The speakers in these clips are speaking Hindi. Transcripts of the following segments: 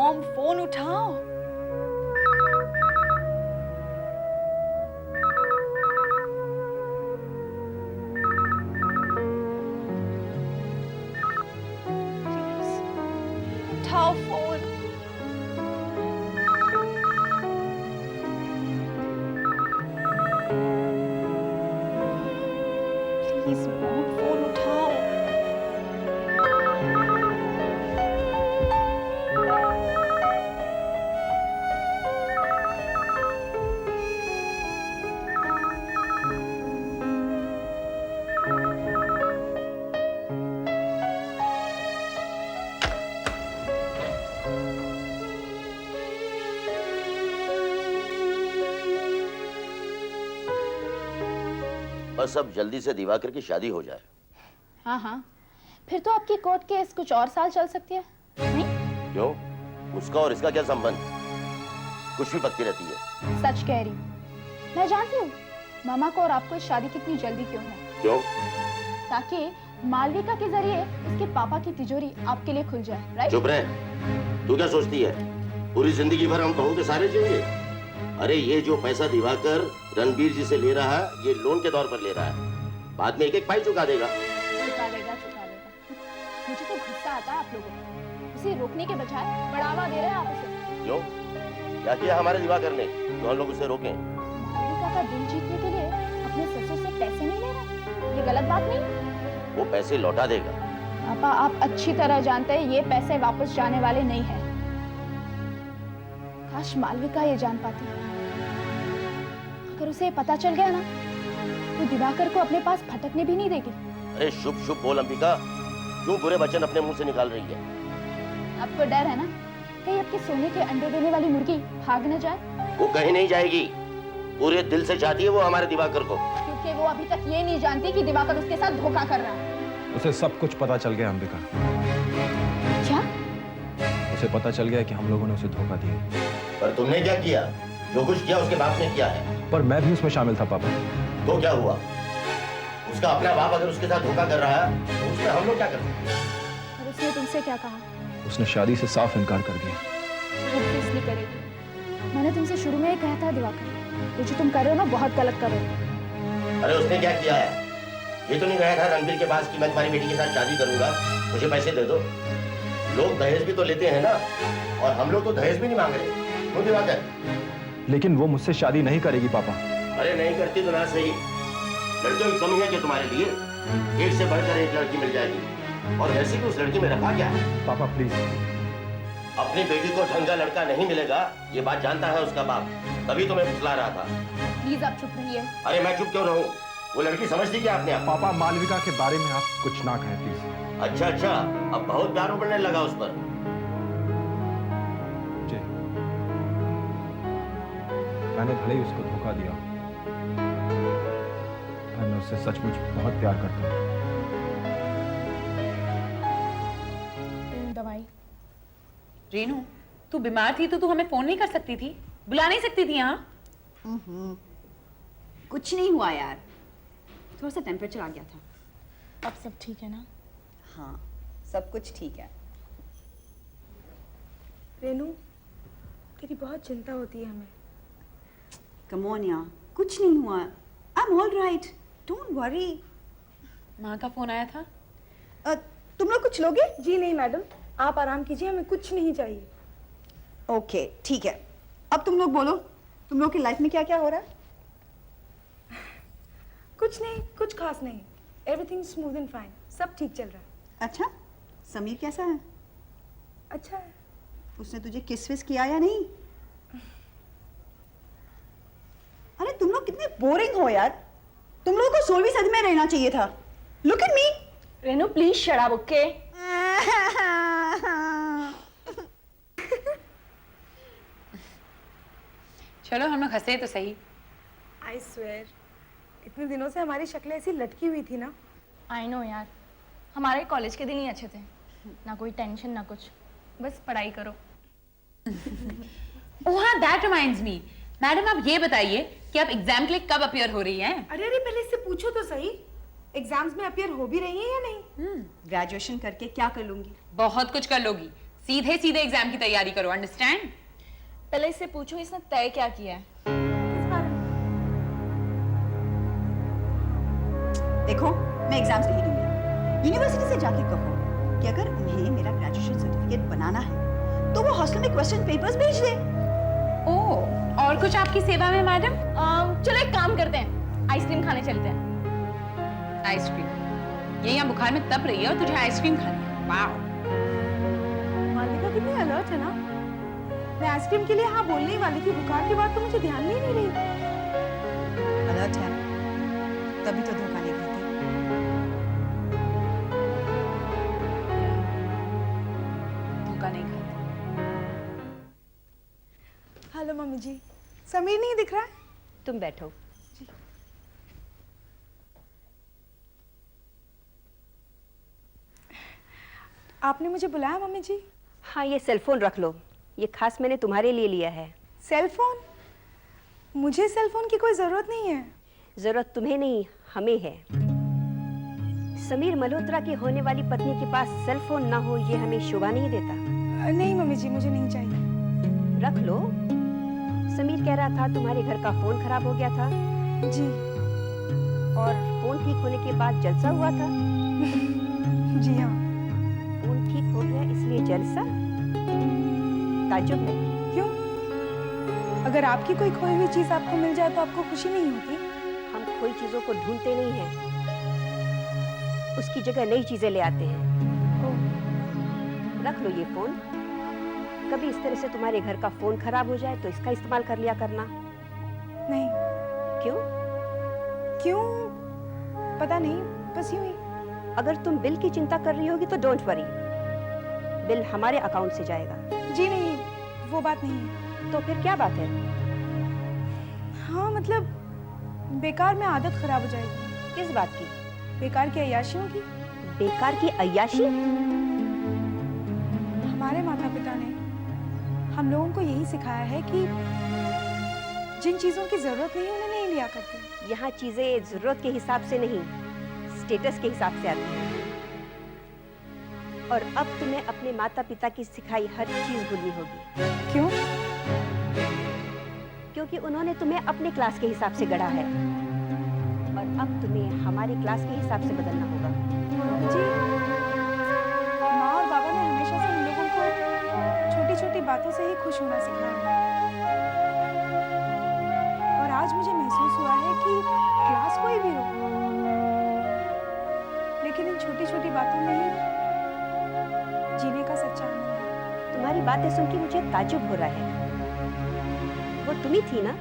मॉम, फोन उठाओ। प्लीज उठाओ फोन। प्लीज मॉम, फोन उठाओ। बस अब जल्दी से दिवाकर की शादी हो जाए। हाँ हाँ, फिर तो आपकी कोर्ट केस कुछ और साल चल सकती है, नहीं? क्यों? उसका और इसका क्या संबंध? कुछ भी पकती रहती है। सच कह रही हूँ। मैं जानती हूँ मामा को और आपको इस शादी की इतनी जल्दी क्यों है। क्यों? ताकि मालविका के जरिए इसके पापा की तिजोरी आपके लिए खुल जाए, राइट? चुप रहे। तू क्या सोचती है पूरी जिंदगी भर हम बहू के सारे चाहिए? अरे ये जो पैसा दिवाकर रणबीर जी से ले रहा है, ये लोन के तौर पर ले रहा है। बाद में एक एक पाई चुका देगा। चुका देगा। मुझे तो गुस्सा आता है आप लोगों को। उसे रोकने के बजाय बढ़ावा दे रहे हैं आप उसे। क्यों? क्या किया हमारे दिवाकर ने जो हम लोग उसे रोकें? मालविका का दिल जीतने के लिए अपने ससुर से पैसे नहीं ले रहा, ये गलत बात नहीं? वो पैसे लौटा देगा। पापा, आप अच्छी तरह जानते हैं ये पैसे वापस जाने वाले नहीं हैं। काश मालविका ये जान पाती। अगर उसे पता चल गया ना, तो दिवाकर को अपने पास भटकने भी नहीं देगी। अरे शुभ शुभ बोल अंबिका, क्यों बुरे वचन अपने मुंह से निकाल रही है? आपको डर है ना कहीं आपके सोने के अंडे देने वाली मुर्गी भाग न जाए? वो कहीं नहीं जाएगी। पूरे दिल से चाहती है वो हमारे दिवाकर को। क्योंकि वो अभी तक ये नहीं जानती कि दिवाकर उसके साथ धोखा कर रहा है। उसे सब कुछ पता चल गया अंबिका। क्या? उसे पता चल गया कि हम लोगों ने उसे धोखा दिया। पर तुमने क्या किया? जो कुछ किया उसके बाप ने किया है। पर मैं भी उसमें शामिल था पापा। तो क्या हुआ? उसका अपना बाप अगर उसके साथ धोखा कर रहा है तो उसमें हम लोग क्या कर सकते हैं? और उसने तुमसे क्या कहा? उसने शादी से साफ इनकार कर दिया। वो इसलिए करेगी। मैंने तुमसे शुरू में ही कहा था दिवाकर, ये जो तुम कर रहे हो ना बहुत गलत कर रहे हो। अरे उसने क्या किया है? ये तो नहीं कहा था रणबीर के पास कि मैं तुम्हारी बेटी के साथ शादी करूंगा, मुझे पैसे दे दो। लोग दहेज भी तो लेते हैं ना, और हम लोग तो दहेज भी नहीं मांग रहे। क्यों दिवाकर? लेकिन वो मुझसे शादी नहीं करेगी पापा। अरे नहीं करती तो ना सही, लड़कियों की कमी है क्या तुम्हारे लिए? एक से बढ़कर एक लड़की मिल जाएगी, और वैसे भी उस लड़की में रखा क्या है? पापा प्लीज। अपनी बेटी को ढंग का लड़का नहीं मिलेगा, ये बात जानता है उसका बाप, तभी तो मैं फुसला रहा था। प्लीज आप चुप रहिए। अरे मैं चुप क्यों रहूं? वो लड़की समझती क्या अपने आप? पापा मालविका के बारे में आप कुछ ना कहें प्लीज। अच्छा, अब बहुत प्यार उबलने लगा उस पर। जी, मैंने भले ही उसको धोखा दिया, पर मैं उससे सचमुच बहुत प्यार करता हूँ। दवाई। रेनू, तू बीमार थी तो तू हमें फोन नहीं कर सकती थी? बुला नहीं सकती थी यहाँ? कुछ नहीं हुआ यार, थोड़ा सा टेम्परेचर आ गया था। अब सब ठीक है ना? हाँ, सब कुछ ठीक है। रेनू, तेरी बहुत चिंता होती है हमें। कम ऑन यार, कुछ नहीं हुआ। I am all right, don't worry. माँ का फोन आया था? तुम लोग कुछ लोगे? जी नहीं मैडम, आप आराम कीजिए, हमें कुछ नहीं चाहिए। ओके, ठीक है। अब तुम लोग बोलो, तुम लोग की लाइफ में क्या क्या हो रहा है? कुछ नहीं, कुछ खास नहीं। एवरीथिंग स्मूथ एंड फाइन, सब ठीक चल रहा है। अच्छा, समीर कैसा है? अच्छा है। उसने तुझे किस विस किया या नहीं? अरे तुम लोग कितने बोरिंग हो यार। तुम लोगों को 16वीं सदी में रहना चाहिए था। Look at me. Renu please shut up, okay? चलो हम लोग हंसे तो सही। आई स्वेयर, इतने दिनों से हमारी शक्लें ऐसी लटकी हुई थी ना। आई नो यार, हमारे कॉलेज के दिन ही अच्छे थे, ना कोई टेंशन ना कुछ, बस पढ़ाई करो। ओह हाँ, दैट रिमाइंड्स मी, मैडम आप ये बताइए कि आप एग्जाम के लिए कब अपीयर हो रही हैं? अरे अरे, पहले इससे पूछो तो सही, एग्जाम्स में अपीयर हो भी रही है या नहीं? ग्रेजुएशन करके क्या कर लूंगी? बहुत कुछ कर लोगी, सीधे सीधे एग्जाम की तैयारी करो, अंडरस्टैंड? पहले इससे पूछो इसने तय क्या किया है। किस बारे में? देखो, मैं एग्जाम्स नहीं दूंगी। यूनिवर्सिटी से जाके कहो कि अगर उन्हें मेरा ग्रेजुएशन सर्टिफिकेट बनाना है तो वो हॉस्टल में क्वेश्चन पेपर्स भेज दे। ओह, और कुछ आपकी सेवा में मैडम? चलो एक काम करते हैं, आइसक्रीम खाने चलते हैं। आइसक्रीम? ये यहाँ बुखार में तप रही है और तुझे आइसक्रीम खानी है? वाह! मालविका कितनी अलर्ट है ना। मैं आइसक्रीम के लिए हाँ बोलने ही वाली थी, बुखार की बात तो मुझे ध्यान में ही नहीं रही। अलर्ट है, तभी तो धोखा नहीं खाती। धोखा नहीं खाती। हेलो मम्मी जी, समीर नहीं दिख रहा है? तुम बैठो। आपने मुझे बुलाया मम्मी जी? हाँ, ये सेल फोन रख लो, ये खास मैंने तुम्हारे लिए लिया है। Cell phone? मुझे सेल फोन की कोई जरूरत नहीं है। जरूरत तुम्हें नहीं, हमें है। समीर मल्होत्रा की होने वाली पत्नी के पास सेल फोन ना हो, ये हमें शोभा नहीं देता। नहीं मम्मी जी, मुझे नहीं चाहिए। रख लो। समीर कह रहा था तुम्हारे घर का फोन खराब हो गया था। जी। और फोन ठीक होने के बाद जलसा हुआ था। जी हाँ। फोन ठीक हो गया इसलिए जलसा? ताज्जुब है। क्यों? अगर आपकी कोई खोई हुई चीज आपको मिल जाए तो आपको खुशी नहीं होती? हम खोई चीजों को ढूंढते नहीं हैं, उसकी जगह नई चीजें ले आते हैं। रख लो ये फोन। कभी इस तरह से तुम्हारे घर का फोन खराब हो जाए तो इसका इस्तेमाल कर लिया करना। नहीं। क्यों? क्यों? पता नहीं, बस यूं ही। अगर तुम बिल की चिंता कर रही होगी तो डोंट वरी, बिल हमारे अकाउंट से जाएगा। जी नहीं, वो बात नहीं है। तो फिर क्या बात है? हाँ मतलब बेकार में आदत खराब हो जाएगी। किस बात की? बेकार की अय्याशियों की। बेकार की अय्याशी? हमारे माता पिता ने हम लोगों को यही सिखाया है कि जिन चीजों की जरूरत नहीं उन्हें नहीं लिया करते। यहाँ चीजें जरूरत के हिसाब से नहीं, स्टेटस के हिसाब से आती हैं। और अब तुम्हें अपने माता पिता की सिखाई हर चीज भूलनी होगी। क्यों? क्योंकि उन्होंने तुम्हें अपने क्लास के हिसाब से गढ़ा है और अब तुम्हें हमारे क्लास के हिसाब से बदलना होगा। जी, माँ और बाबा ने हमेशा से हम लोगों को छोटी छोटी बातों से ही खुश होना सिखाया है। और आज मुझे महसूस हुआ है कि क्लास कोई भी हो, लेकिन इन छोटी छोटी बातों में ही जीने का सच्चा आनंद है। तुम्हारी बातें सुन के मुझे ताज्जुब हो रहा है। वो तुम ही थी ना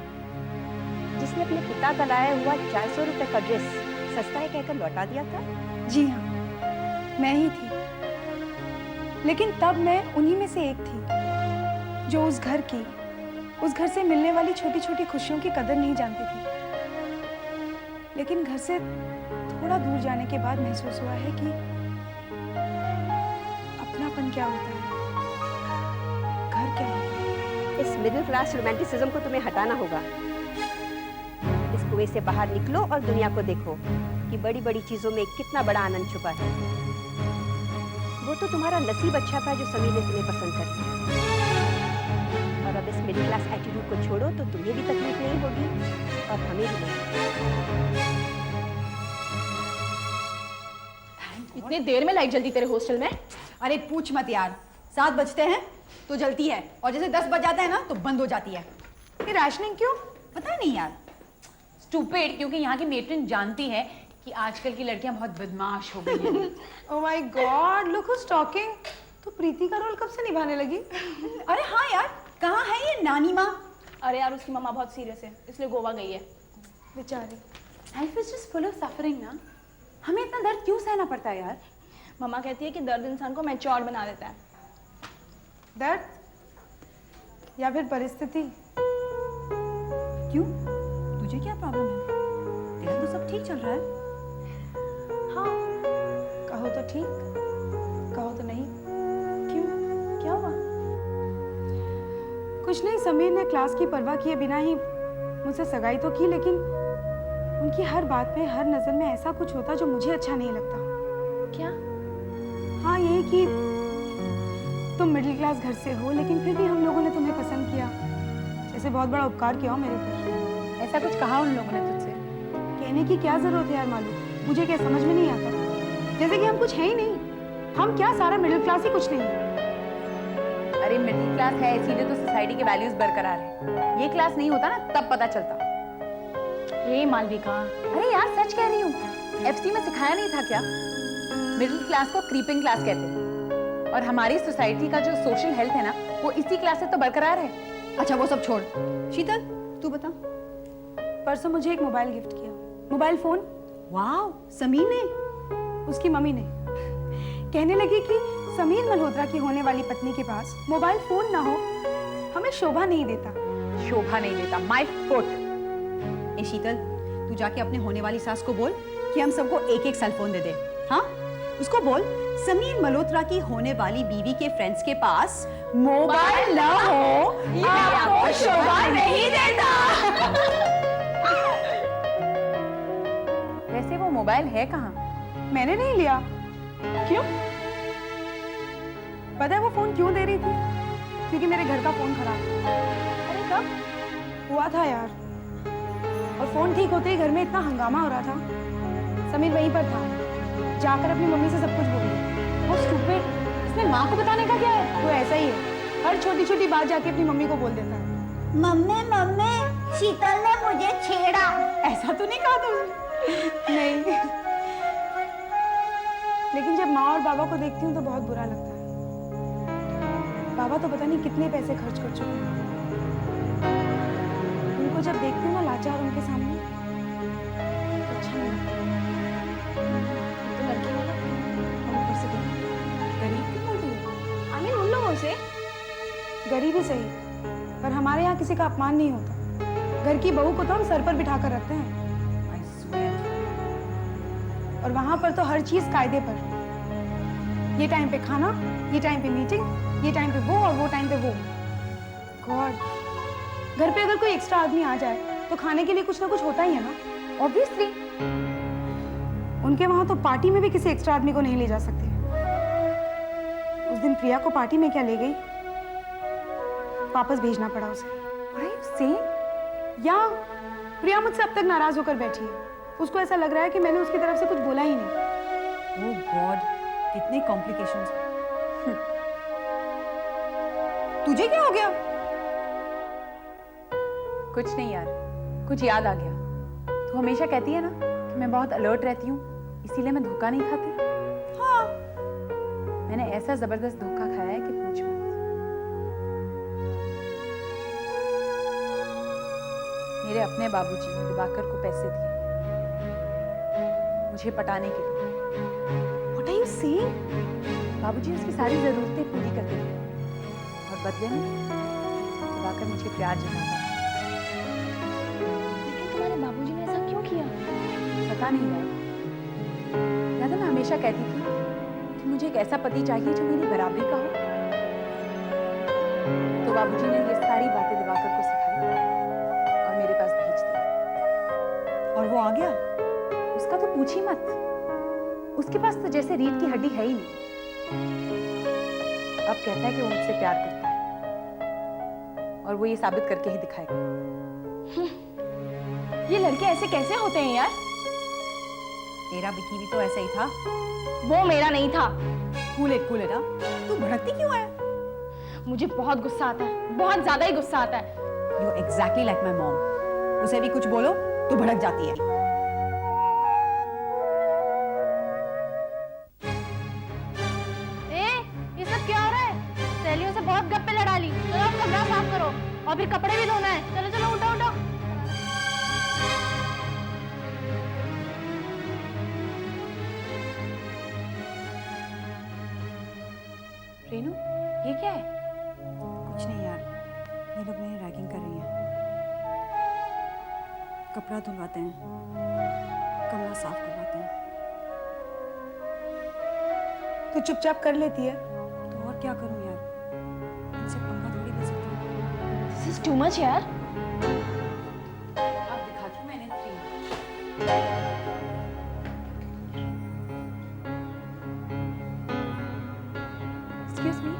जिसने अपने पिता का लाया हुआ 400 रुपए का ड्रेस सस्ता है कहकर लौटा दिया था? जी हाँ, मैं ही थी। लेकिन तब मैं उन्हीं में से एक थी जो उस घर से मिलने वाली छोटी छोटी खुशियों की कदर नहीं जानती थी। लेकिन घर से थोड़ा दूर जाने के बाद महसूस हुआ है कि अपनापन क्या होता है, घर क्या है। इस मिडिल क्लास रोमांटिसिज्म को तुम्हें हटाना होगा। इस कुएं से बाहर निकलो और दुनिया को देखो कि बड़ी बड़ी चीजों में कितना बड़ा आनंद छुपा है। वो तो तुम्हारा नसीब अच्छा था जो समीर ने तुम्हें पसंद कर लिया। और अब इस मिडिल क्लास एटीट्यूड को छोड़ो तो तुम्हें भी तकलीफ नहीं होगी और हमें भी नहीं। इतने देर में लाइट जलती तेरे हॉस्टल में? अरे पूछ मत यार, 7 बजते हैं तो जलती है और जैसे 10 बज जाता है ना तो बंद हो जाती है। ये राशनिंग क्यों? पता नहीं यार। स्टूपिड, क्योंकि यहाँ की मेट्रन जानती है कि आजकल की लड़कियां बहुत बदमाश हो गई हैं। Oh my God, look who's talking. तो प्रीति का रोल कब से निभाने लगी? अरे हाँ यार, कहाँ है ये नानी माँ? अरे यार उसकी मम्मा बहुत सीरियस है इसलिए गोवा गई है। बेचारी। Life is just full of suffering ना, हमें इतना दर्द क्यों सहना पड़ता है यार? मम्मा कहती है कि दर्द इंसान को मैच्योर बना देता है। दर्द या फिर परिस्थिति? क्यों? तुझे क्या प्रॉब्लम है? तेरा तो सब ठीक चल रहा है। हाँ, कहो तो ठीक, कहो तो नहीं। क्यों? क्या हुआ? कुछ नहीं, समीर ने क्लास की परवाह किए बिना ही मुझसे सगाई तो की, लेकिन उनकी हर बात में, हर नजर में ऐसा कुछ होता जो मुझे अच्छा नहीं लगता। क्या? हाँ, यही कि तुम मिडिल क्लास घर से हो, लेकिन फिर भी हम लोगों ने तुम्हें पसंद किया, जैसे बहुत बड़ा उपकार किया हो मेरे पर। ऐसा कुछ कहा उन लोगों ने तुझसे? कहने की क्या जरूरत है यार मालूम, मुझे क्या समझ में नहीं आता। जैसे कि हम कुछ है ही नहीं, हम क्या सारा मिडिल क्लास ही कुछ नहीं है। अरे मिडिल क्लास है इसीलिए तो सोसाइटी के वैल्यूज बरकरार है। ये क्लास नहीं होता ना तब पता चलता। हे मालविका, अरे यार सच कह रही हूँ, एफसी में सिखाया नहीं था क्या? मिडिल क्लास को क्रीपिंग क्लास कहते हैं और हमारी सोसाइटी का जो सोशल हेल्थ है ना वो इसी क्लास से तो बरकरार है। अच्छा वो सब छोड़, शीतल तू बता। परसों मुझे एक मोबाइल गिफ्ट किया, मोबाइल फोन। वाह, समीर ने? उसकी मम्मी ने। कहने लगी कि समीर मल्होत्रा की होने वाली पत्नी के पास मोबाइल फोन ना हो हमें शोभा नहीं देता। शोभा नहीं देता, माय फुट। ए शीतल, तू जाके अपने होने वाली सास को बोल कि हम सबको एक एक सेल फोन दे दे। हाँ, उसको बोल समीर मल्होत्रा की होने वाली बीवी के फ्रेंड्स के पास मोबाइल ना हो आपको शोभा नहीं देता। वैसे वो मोबाइल है कहाँ? मैंने नहीं लिया। क्यों? पता है वो फोन क्यों दे रही थी? क्योंकि मेरे घर का फोन खराब था। अरे कब हुआ था यार, और फोन ठीक होते ही घर में इतना हंगामा हो रहा था। समीर वहीं पर था, जाकर अपनी मम्मी से सब कुछ बोल दिया। वो स्टूपिड, इसमें माँ को बताने का क्या है? वो ऐसा ही है, हर छोटी छोटी बात जाके अपनी मम्मी को बोल देता है। मम्मी मम्मी शीतल ने मुझे छेड़ा। ऐसा तो नहीं कहा तुमने? नहीं, लेकिन जब माँ और बाबा को देखती हूँ तो बहुत बुरा लगता है। बाबा तो पता नहीं कितने पैसे खर्च कर चुके हैं। उनको जब देखती हूँ ना लाचार उनके सामने, तो अच्छा नहीं लगता। तो लड़की वाला और ऊपर से गरीब क्यों बोल रही है? आई मीन उन लोगों से गरीब ही सही, पर हमारे यहाँ किसी का अपमान नहीं होता। घर की बहू को तो हम सर पर बिठा कर रखते हैं, और वहां पर तो हर चीज कायदे पर। ये टाइम पे खाना, ये टाइम पे मीटिंग, ये टाइम पे वो और वो टाइम पे वो। गॉड, घर पे अगर कोई एक्स्ट्रा आदमी आ जाए तो खाने के लिए कुछ ना कुछ होता ही है ना। ऑब्वियसली। उनके वहां तो पार्टी में भी किसी एक्स्ट्रा आदमी को नहीं ले जा सकते। उस दिन प्रिया को पार्टी में क्या ले गई, वापस भेजना पड़ा उसे। What are you saying? या प्रिया मुझसे अब तक नाराज होकर बैठी है। उसको ऐसा लग रहा है कि मैंने उसकी तरफ से कुछ बोला ही नहीं। ओह गॉड, कितने कॉम्प्लिकेशंस। तुझे क्या हो गया? कुछ नहीं यार, कुछ याद आ गया। तू हमेशा कहती है ना कि मैं बहुत अलर्ट रहती हूँ, इसीलिए मैं धोखा नहीं खाती। हाँ, मैंने ऐसा जबरदस्त धोखा खाया है कि पूछ मत। मेरे अपने बाबूजी ने दिवाकर को पैसे दिए मुझे पटाने के लिए। What are you saying? बाबूजी उसकी सारी जरूरतें पूरी करते थे और बदले में दिवाकर मुझे प्यार जताता। लेकिन तुम्हारे बाबूजी ने ऐसा क्यों किया? पता नहीं यार, याद है मैं हमेशा कहती थी कि मुझे एक ऐसा पति चाहिए जो मेरी बराबरी का हो। तो बाबूजी ने ये सारी बातें दिवाकर को सिखाई और मेरे पास भेज दी। और वो आ गया? उसका तो पूछ ही मत। उसके पास तो जैसे रीढ़ की हड्डी है ही नहीं। अब कहता है कि वो मुझसे प्यार करता है और वो ये साबित करके ही दिखाएगा। ये लड़के ऐसे कैसे होते हैं यार? तेरा बिकी भी तो ऐसा ही था। वो मेरा नहीं था। कूल इट ना। तू भड़कती क्यों है? मुझे बहुत गुस्सा आता है, बहुत ज्यादा ही गुस्सा आता है। You exactly like my mom. उसे भी कुछ बोलो तो भड़क जाती है। ये सब क्या हो रहा है? सहेलियों से बहुत गप्पे लड़ा ली। चलो अब कमरा साफ करो और फिर कपड़े भी धोना है। चलो चलो उठो उठो। रेनू, ये क्या है? कुछ नहीं यार, ये लोग मेरी रैगिंग कर रही हैं। कपड़ा धुलवाते हैं, कमरा साफ करवाते हैं। तो चुपचाप कर लेती है। तो और क्या करूं यार, इनसे पंगा थोड़ी ले सकती हूं। दिस इज टू मच यार। अब दिखाती हूँ मैंने 3। Excuse me,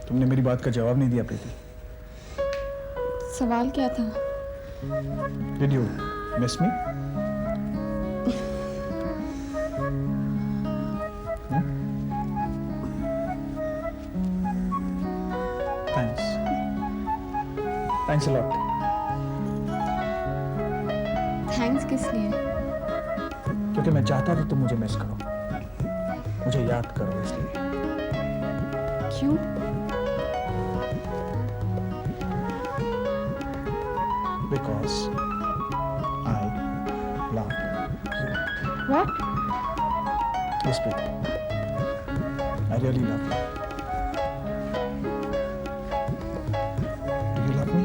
तुमने मेरी बात का जवाब नहीं दिया प्रीति। सवाल क्या था? Did you miss me? Thanks. Thanks a lot. Thanks किस लिए? क्योंकि मैं चाहता था तुम मुझे मिस करो, मुझे याद करो, इसलिए। क्यों? Because I love you. What? Yes, Preeti. I really love you. Do you love me?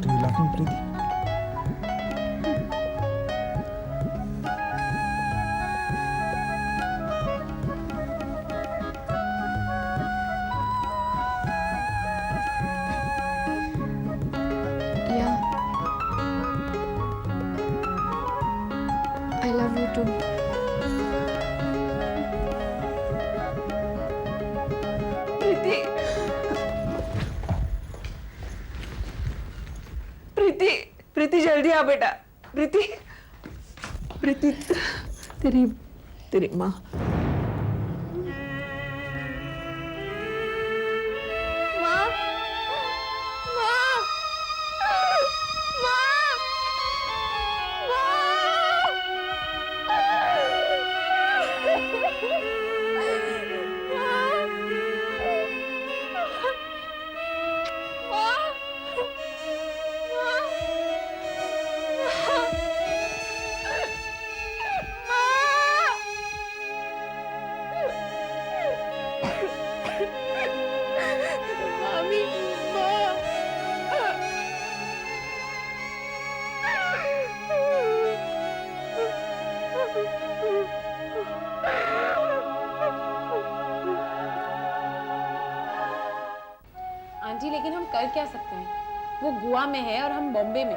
Do you love me, Preeti? Yeah. I love you too. प्रीति, प्रीति, प्रीति जल्दी आ बेटा। प्रीति, प्रीति, तेरी तेरी माँ। आंटी लेकिन हम कर क्या सकते हैं? वो गोवा में है और हम बॉम्बे में।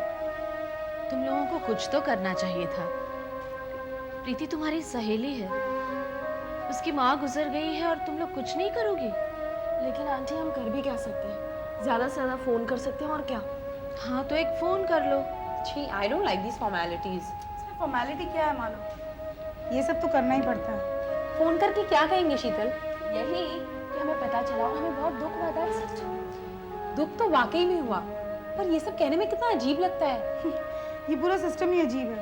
तुम लोगों को कुछ तो करना चाहिए था। प्रीति तुम्हारी सहेली है, उसकी माँ गुजर गई है और तुम लोग कुछ नहीं करोगी? लेकिन आंटी हम कर भी क्या सकते हैं? ज्यादा से ज्यादा फोन कर सकते हैं और क्या? हाँ तो एक फोन कर लो। छी, I don't like this formalities. इसमें फॉर्मेलिटी क्या है मानो? ये सब तो करना ही पड़ता है। फोन करके क्या कहेंगे शीतल? यही कि हमें पता चला और हमें बहुत दुख हुआ था। सच दुख तो वाकई में हुआ, पर ये सब कहने में कितना अजीब लगता है। ये पूरा सिस्टम ही अजीब है।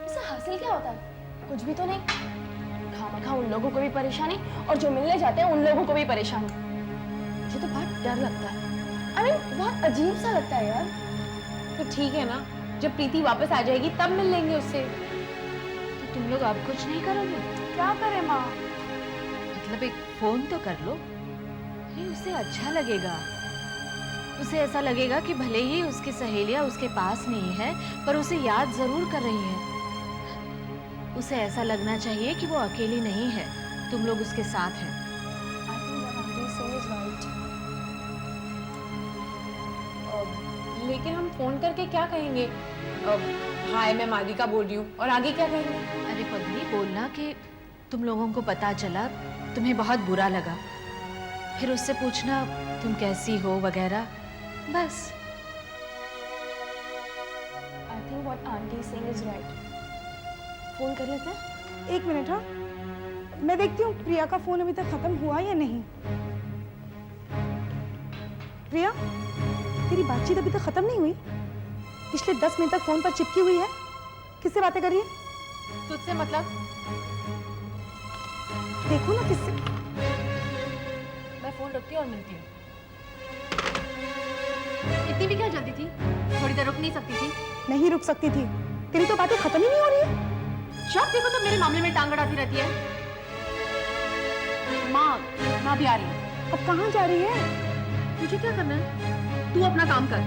इससे हासिल क्या होता है? कुछ भी तो नहीं। खामखा उन लोगों को भी परेशानी और जो मिलने जाते हैं उन लोगों को भी परेशानी। मुझे तो बहुत डर लगता है। I mean, बहुत अजीब सा लगता है यार। तो ठीक है ना, जब प्रीति वापस आ जाएगी तब मिल लेंगे उससे। तो तुम लोग अब कुछ नहीं करोगे? क्या करें माँ? मतलब एक फोन तो कर लो। ये उसे अच्छा लगेगा। उसे ऐसा लगेगा कि भले ही उसकी सहेलियां उसके पास नहीं है, पर उसे याद जरूर कर रही है। उसे ऐसा लगना चाहिए कि वो अकेली नहीं है, तुम लोग उसके साथ हैं। लेकिन हम फोन करके क्या कहेंगे? हाय मैं मालविका बोल रही हूँ, और आगे क्या कहेंगे? अरे पगली, बोलना कि तुम लोगों को पता चला, तुम्हें बहुत बुरा लगा, फिर उससे पूछना तुम कैसी हो वगैरह, बस। I think what auntie is saying is right. Phone कर लेते हैं? एक मिनट। हाँ, मैं देखती हूँ प्रिया का फोन अभी तक खत्म हुआ या नहीं। प्रिया, तेरी बातचीत अभी तक खत्म नहीं हुई? पिछले 10 मिनट तक फोन पर चिपकी हुई है। किससे बातें कर रही है? तुझसे मतलब? देखो ना किससे। मैं फोन रखती हूँ और मिलती हूँ। इतनी भी क्या जल्दी थी? थोड़ी देर रुक नहीं सकती थी? नहीं रुक सकती थी। तेरी तो बातें खत्म ही नहीं हो रही है। जब देखो तो मेरे मामले में टांग अड़ाती रहती है। माँ भी आ रही है। अब कहाँ जा रही है? तुझे क्या करना है? तू अपना काम कर।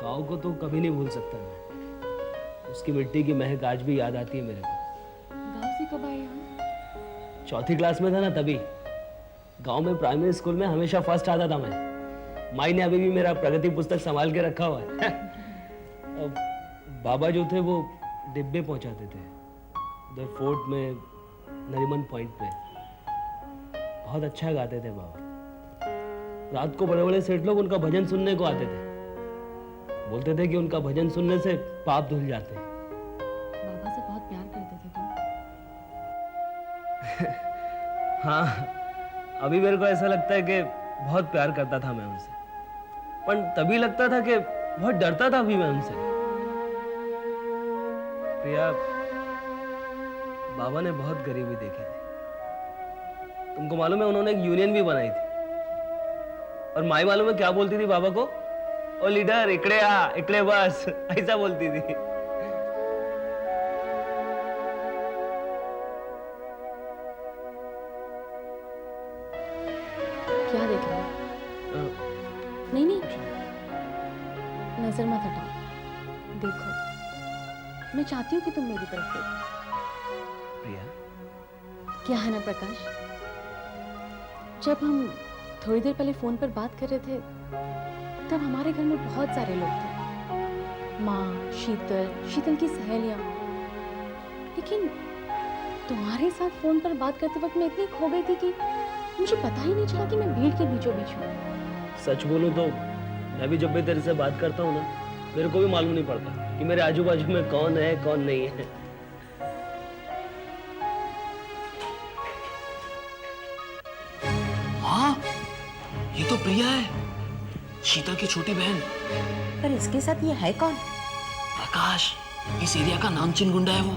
गाँव को तो कभी नहीं भूल सकता मैं। उसकी मिट्टी की महक आज भी याद आती है मेरे को। गाँव से कब आए यहाँ? चौथी क्लास में था ना तभी। गांव में प्राइमरी स्कूल में हमेशा फर्स्ट आता था मैं। माई ने अभी भी मेरा प्रगति पुस्तक संभाल के रखा हुआ है। अब बाबा जो थे वो डिब्बे पहुंचाते थे उधर फोर्ट में, नरीमन पॉइंट पे। बहुत अच्छा गाते थे बाबा। रात को बड़े बड़े सेठ लोग उनका भजन सुनने को आते थे। बोलते थे कि उनका भजन सुनने से पाप धुल जाते हैं। बाबा से बहुत प्यार करते थे तुम? हाँ, अभी मेरे को ऐसा लगता है कि बहुत प्यार करता था मैं उनसे, पर तभी लगता था कि बहुत डरता था भी मैं उनसे। प्रिया, बाबा ने बहुत गरीबी देखी थी। तुमको मालूम है उन्होंने एक यूनियन भी बनाई थी। और माई मालूम है क्या बोलती थी बाबा को? ओ लीडर इकड़े आ, इकड़े बस, ऐसा बोलती थी। क्या देख रहे हो? नहीं नहीं, नजर मत हटाओ। देखो, मैं चाहती हूँ कि तुम मेरी तरफ देखो। प्रिया, क्या है ना प्रकाश, जब हम थोड़ी देर पहले फोन पर बात कर रहे थे तब हमारे घर में बहुत सारे लोग थे। माँ, शीतल की सहेलियां। लेकिन तुम्हारे साथ फोन पर बात करते वक्त मैं इतनी खो गई थी कि मुझे पता ही नहीं चला कि मैं भीड़ के बीचों बीच हूँ। सच बोलूं तो मैं भी जब भी तेरे से बात करता हूँ ना, मेरे को भी मालूम नहीं पड़ता कि मेरे आजू बाजू में कौन है कौन नहीं है। हाँ, ये तो प्रिया है, शीतल की छोटी बहन। पर इसके साथ ये है कौन? प्रकाश, इस एरिया का नामचीन गुंडा है वो।